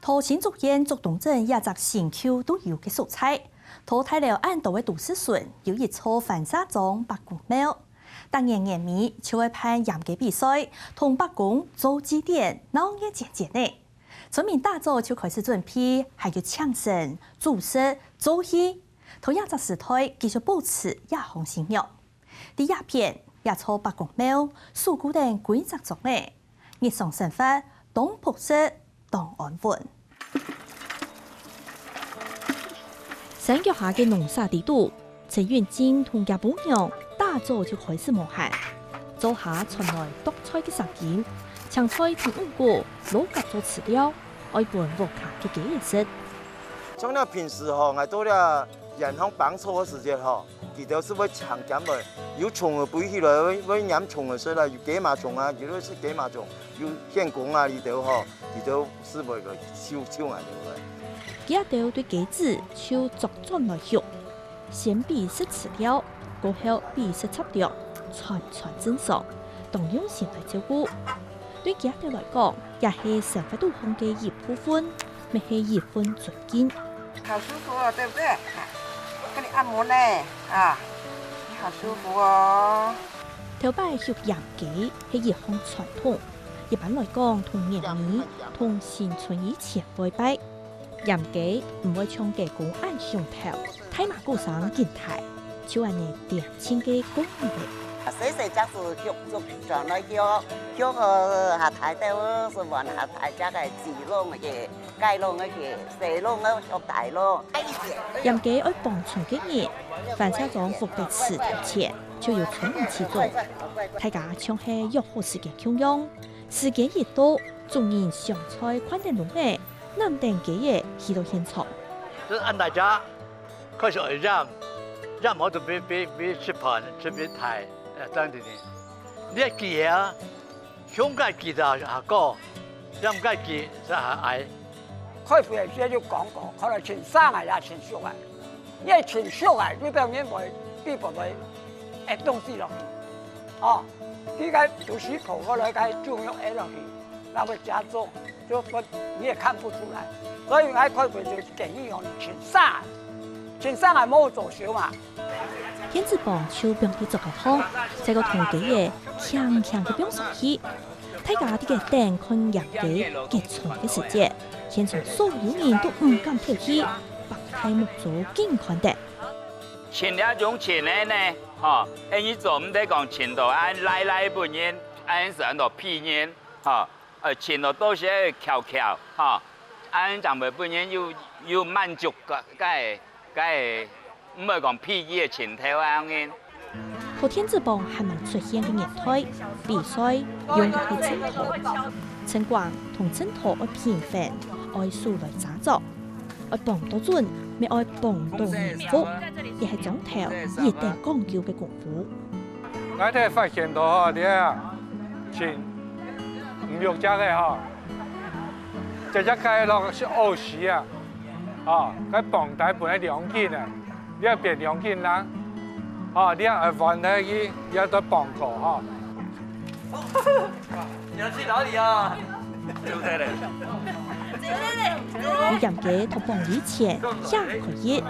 陶新竹县竹东镇也集新丘都有嘅素材，淘汰了按道嘅都市笋，有一撮反沙种白公猫。当年年尾就会办盐嘅比赛，同白公做祭典，闹热节节呢。村民大早就开始准备，还有抢神、祝寿、做戏，同样集时代继续保持亚红信仰。第二片也撮白公猫，数古等规则种嘅，日常生活当朴实。当安稳。山脚下嘅农沙地度，陈元金同家婆娘大早就开始磨汗，早下传来剁菜嘅声音，抢菜同五果攞夹做饲料，爱拌沃卡嘅几日食。从了平时吼，我到了人行帮错嘅时间吼，佢都是会抢减的，有虫啊飞起来，会染虫啊，所以啦，有几麻虫啊，有都是几麻虫。有现工啊，里头吼，里头是袂个手眼的。几下头对鸡子就逐转来学，先比食饲料，过后比食插料，串正常，当用心来照顾。对几下头来讲，也是生活度空嘅一部分，咪係一份尊敬。好舒服哦，对不对？给你按摩呢，啊，你好舒服哦。头摆学盐雞係一項傳統。一般來講，同年尾同新春以前拜拜，鹽雞唔會將雞公按上頭，睇馬古上見台，就按呢點清嘅公嘅。細細只是學做上來學個下台都是玩下台，只係自弄嘅，雞弄嘅，細弄嘅學大弄。鹽雞愛幫村嘅人，凡車種福地祠頭前，就有村民起種，大家像係約好時間供用。時間一到，眾人上菜款定攏嘅，南定幾嘢去到現場。就是按大家開始讓我就別吃飯，吃別太當啲嘢。你一記啊，香港記就下個，香港記就下矮。開會係寫咗廣告，可能全生啊也全熟啊，因為全熟啊，呢邊因為邊部會誒東西落去，哦。呢個讀書鋪嗰度嘅中藥喺落去，那會加重，就不你也看不出來。所以喺開會就建議用全生係冇做少嘛。天子幫手並啲做個湯，這個同幾嘢強嘅表熟起，大家啲嘅燈看入幾結重嘅時節，現場所有人都唔敢跳起，白太木組健康的。前一種前咧呢？哈，你做唔得講前度按來本人，按是按到屁人，哈，前度都是翹，哈，按咱們本人要滿足個，唔係講屁嘅前頭咁樣。和天子幫係咪出現嘅年代，比賽用嘅係針頭，陳光同針頭愛平凡，愛數來打造。愛綁到準，咪愛綁到年福，亦係種條熱定講究嘅功夫。我哋發現到嗬啲前5、6隻嘅嗬，就一計落去澳市啊，哦，佢綁帶本嚟2斤啊，呢一邊2斤啦，哦，呢一運咧依有得綁過嗬。你要去哪裡啊？就睇嚟。你鹽雞同綁以前下可以，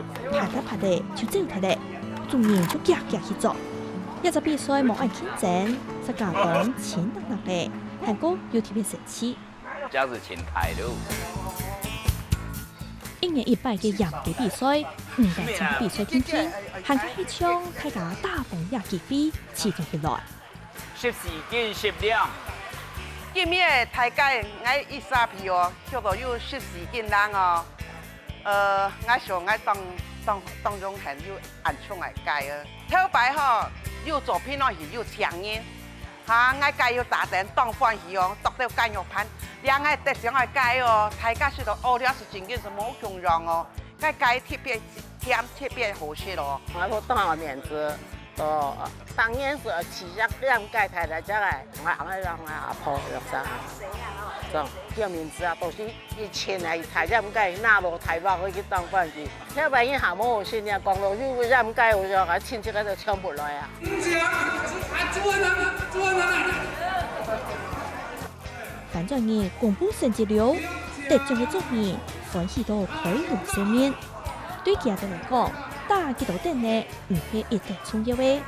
拍得就走睇嚟，眾人就夾去做。一隻比賽冇按傾正，實家講錢得落嚟，韓國要特別神奇。這是前台咯。1年1擺嘅鹽雞比賽，5個場比賽天天，韓國氣槍大家大放野雞飛，持續起來。14斤10兩。今日大概我一沙皮哦，叫做有14斤人哦。我想我當中係要按衝嚟計啊。頭擺吼要做片落去要強人，嚇我計要打定當歡喜哦，讀到雞肉盤，兩個特上嚟計哦，大家知道哦，了是真嘅是冇窮人哦，我計特別甜特別好食咯。我說當我面子。當然是起一兩屆台來，這個我啱讓我阿婆入山，就叫面子啊，到時以前係台兩屆，拿落台北去當飯去，後邊一下冇好先啊，講到要兩屆，我就喺親戚嗰度搶不來啊。反正你公布成績了，得奖的作品欢喜到开路生面。对家长来讲，打几道灯呢，唔係一定重要嘅，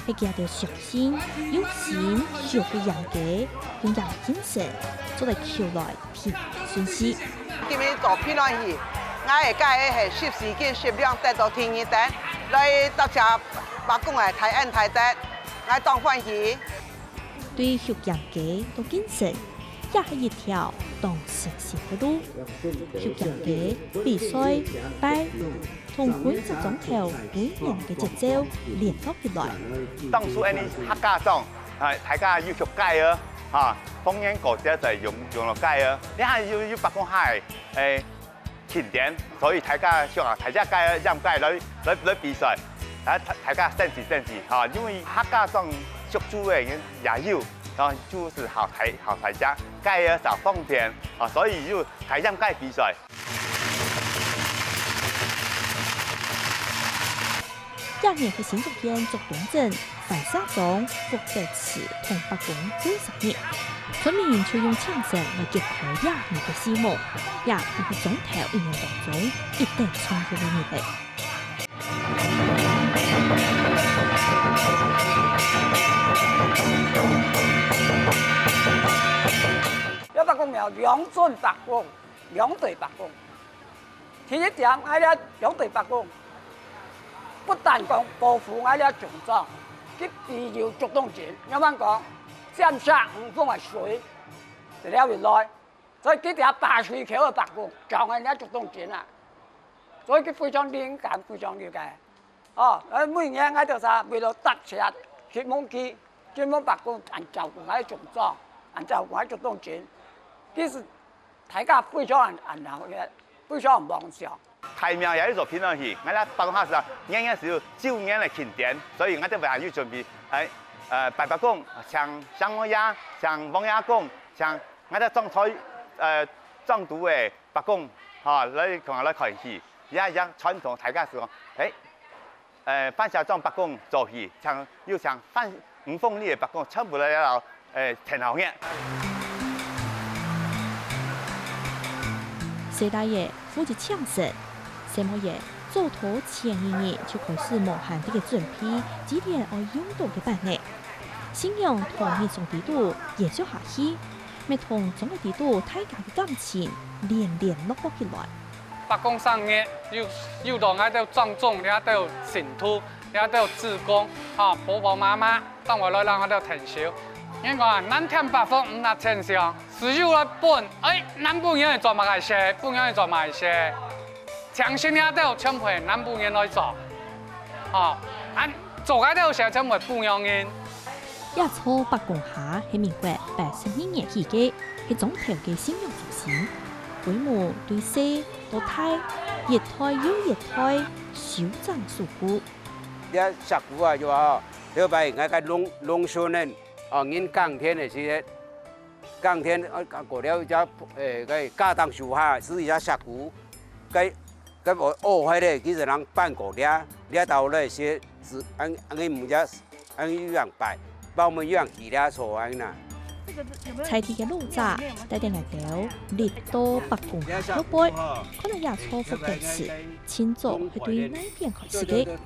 係家長上心、用心學嘅人嘅，用人精神，做嚟求來平順時。今日做片來戲，我係介係10時間10兩得到天二單，來到家把工係睇恩睇得，我當歡喜。對學人嘅到精神，也係一條當成成嘅路。學人嘅比賽擺。同每隻總頭每年嘅節奏連續起來。當初呢客家莊係大家要學街啊，嚇方言國家就係用落街啊。你係要白講係前點，所以大家學下大家街啊，任街來比賽，大家爭住嚇，因為客家莊學煮嘅也要，啊就是好大家街啊就方便啊，所以要睇任街比賽。廿年嘅新竹縣竹東鎮范沙莊福德祠同白宮90年，村民就用槍聲來揭開廿年嘅序幕，也係佢總頭1年當中一定重要嘅日子。一白宮有兩尊白宮，兩對白宮。第一點，我哋兩對白宮。不但講保護我哋種莊，佢必要竹東錢。有乜講？山上五峰係水，就了原來，所以佢哋大水橋嘅白宮，就係呢竹東錢啦。所以佢非常敏感，非常了解。哦，每年我哋就為了特設血夢機，專門白宮按照顧我哋種莊，按照顧我哋竹東錢，其實大家非常嘅，非常夢想。太廟有啲作品落去，我哋白宮客時年年是照年嚟慶典，所以我哋為要準備喺白宮，像香我亞、像王亞宮、像我哋裝台裝度嘅白宮，嚇嚟同我哋開戲，一傳統大家是講，范沙莊白宮做戲，要像五鳳梨嘅白宮，全部嚟有挺好嘅。四大爺負責搶神。三毛爺做頭前1年就開始無限啲嘅準備，幾點愛用到嘅辦呢？信仰同民眾地度也就下去，咪同總嘅地度大家嘅感情連絡起來。白宮上嘅要到我哋莊重，你都有信徒，你都有志工，嚇婆婆媽媽，當我來讓我哋停燒。因為咱添白風唔拿錢上，只有來本，咱本人做乜嘅事，本人做乜嘅事。長線咧都全部係咱本人來做，做嘅都係全部本樣人。亞初白宮下係民國82年起嘅，係總頭嘅信仰中心。規模對細到大，越大又越大，手掌數股。啲石鼓啊，就話要俾我個農村人，因耕田嘅時，耕田過了就個家當樹下，是一隻石鼓，咁我開咧，其實人辦過咧到咧些是按唔只按樣擺，包我們樣起咧錯安呐。菜地嘅路窄，帶定嚟到列多白宮下嗰杯，可能也錯福第次，前座係對呢邊開始嘅。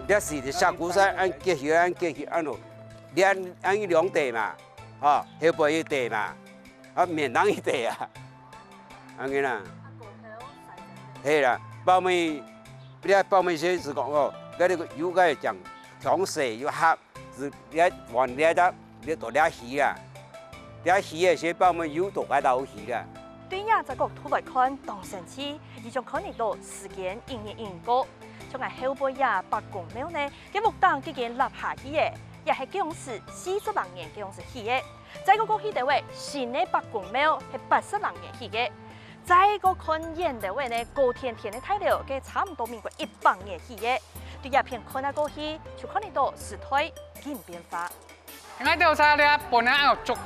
一時啲石鼓山按結協按咯，你按兩地嘛，後背一地嘛，面當一地啊，安嘅啦。係啦。包尾，你睇包尾先是講哦，嗰啲有個講強勢要黑，是你玩你得你多啲戲啊，啲戲嘅些包尾有多喺度戲啦。對亞洲國土來看，當成次已經可能到時間一年過，從係後背亞白宮廟呢，嘅木檔已經立下去嘅，也係幾種是40年幾種是起嘅，在嗰個起地位新嘅白宮廟係80年起嘅。再個看演的話呢，高天天的態度，佢差唔多民國100年起嘅，對一片看下過去，就看得到時代見變化。我哋睇咧，本來有竹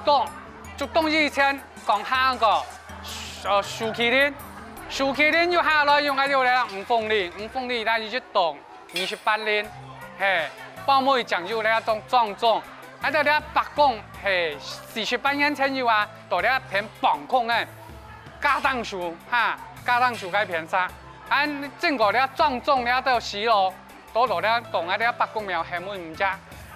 東以前講下個樹麒麟要下來用喺度咧五鳳梨但係1棟28年，係包妹講究咧種莊重，喺度咧白宮係48年前要啊，到咧片綁控嘅。加当树哈，加当树该偏差。按整个了壮种了到时咯，多落了讲啊了八公苗系每唔只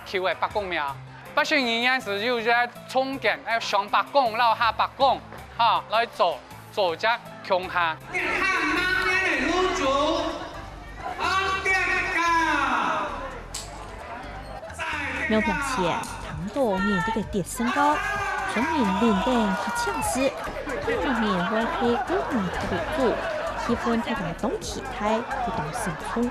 求的八公苗。不算营养是要在重建，要上八公，然后下八公，哈来做只强下。苗平前，糖度年底嘅跌升高，村民连电去抢市，今年会去古年特别多，气氛太大东气态不动生冲。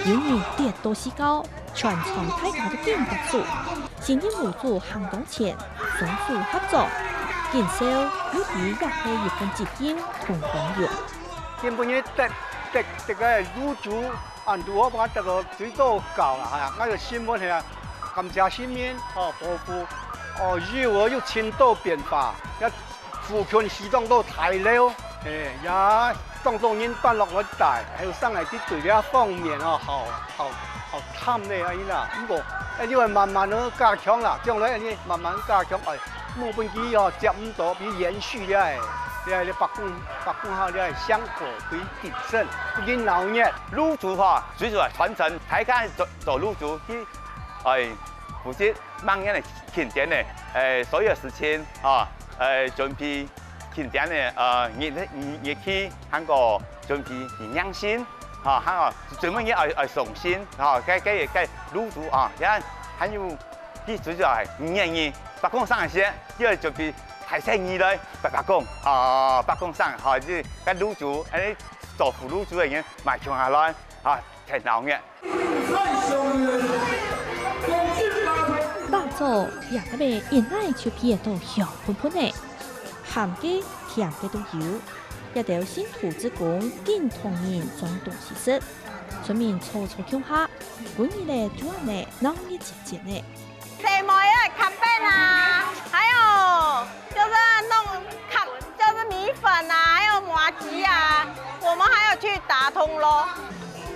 有年跌多西高，全场大家都见得住，新年无助行动前，迅速合作，减少有啲也係一份節儉同朋友。根本呢這個入住按度我把這個最多高啦嚇，我個新聞係感謝新面哦保護哦幼兒有遷都變化，一附近市場都大了，也當中人搬落來大，還有上來啲對呢方面哦好貪呢阿依啦，因為慢慢都加強啦，將來呢慢慢加強誒，冇本機哦接唔到比延續咧。你白公號你係香火可以鼎盛，已經老熱。入族哈，最主要傳承，大家做入族去，負責慢啲嚟慶典嘅，所有事情啊，準備慶典嘅熱氣，韓國準備營養先，嚇韓國最尾嘢送先，嚇嘅入族啊，而家還有啲最主要係5白公上些，因為準備。太生意嘞，白公白公上嚇，即係入主，誒做副入主嘅人賣窮下來嚇，挺鬧嘅。大早也特別因愛出片到香噴噴嘅，鹹嘅甜嘅都有，一條新土之公見同人種東西食，村民湊搶下，本日咧主要咧鬧熱節節咧。什麼呀？咖啡啊，還有就是就是米粉啊，還有麻糬啊，我們還要去打通咯。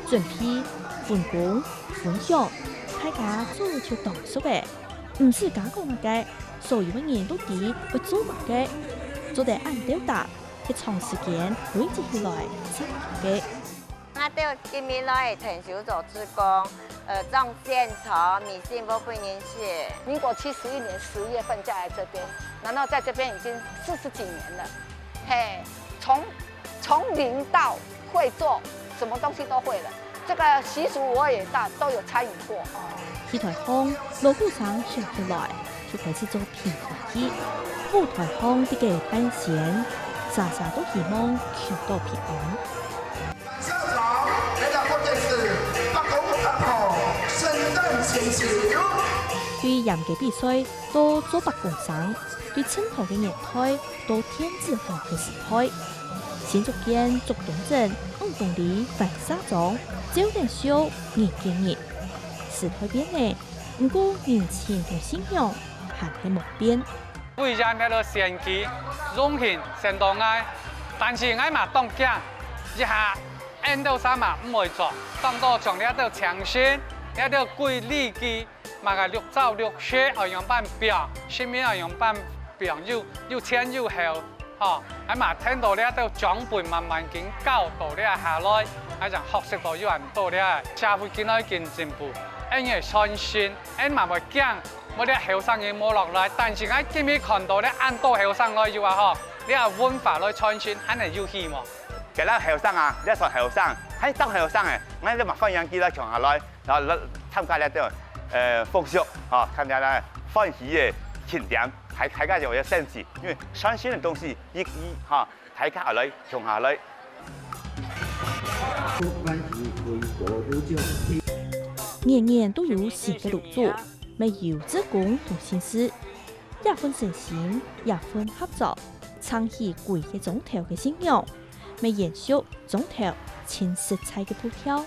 準備分工分享，大家做就當熟嘅，唔是假講乜嘅，所有嘅人都知會做乜嘅，做得按表達，喺長時間累積起來真嘅。我哋今年來退休做志工。種仙草、米線不分年寫。民國71年10月份嫁來這邊，然後在這邊已經40幾年了。嘿，從零到會做，什麼東西都會了。這個習俗我也都有參與過。去台風路路上上起來，就開始做平台機。舞台風啲嘅班弦，啥都希望求到平安。對嚴嘅比賽到做白工生，對青頭嘅年代到天字號嘅時代，先逐漸逐東鎮運動里繁沙莊，招人少年見熱，時代變呢，唔過年前同信仰還係冇變。為人喺度獻祭、榮幸、聖誕愛，但是愛嘛當驚，一下按到啥嘛唔會做，當到從呢度長線。一條貴利基，嘛個綠洲綠雪，要用辦表，前面要用辦表，又淺又厚，吼，喺嘛聽到呢一條長輩慢慢經教導呢下來，喺就學識到有人到呢，社會見到見進步，因為創新，因嘛會驚，我啲後生嘢冇落來，但是喺今日看到咧，按到後生來就話吼，呢個文化來創新，肯定要希望。其實後生啊，呢個後生，喺當後生嘅，我哋咪分享幾多場下來。然後參加呢啲風俗啊，參加呢歡喜嘅慶典，大家就有興趣，因為新鮮嘅東西一嚇大家下來從下來。年年都有新嘅入主，沒有志工同心思，也分誠心，也分合作，倡議貴嘅總頭嘅信仰，沒延續總頭前食材嘅鋪條。